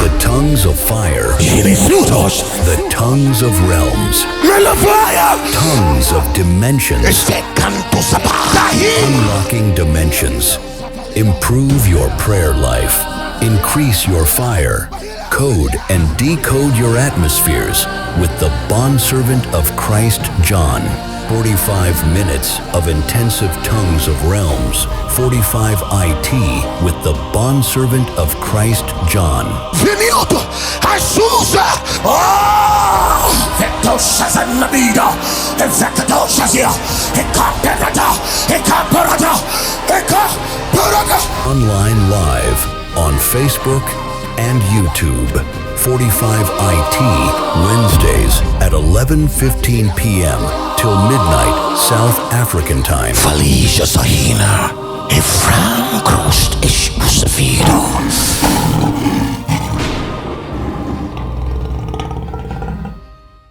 The tongues of fire. The tongues of realms. Tongues of dimensions. Unlocking dimensions. Improve your prayer life. Increase your fire. Code and decode your atmospheres with the Bondservant of Christ John. 45 minutes of intensive tongues of realms. 45 IT with the Bondservant of Christ John. Online live on Facebook and YouTube. 45 IT Wednesdays at 11:15 p.m. till midnight South African time. Felicia Sahina e Franco.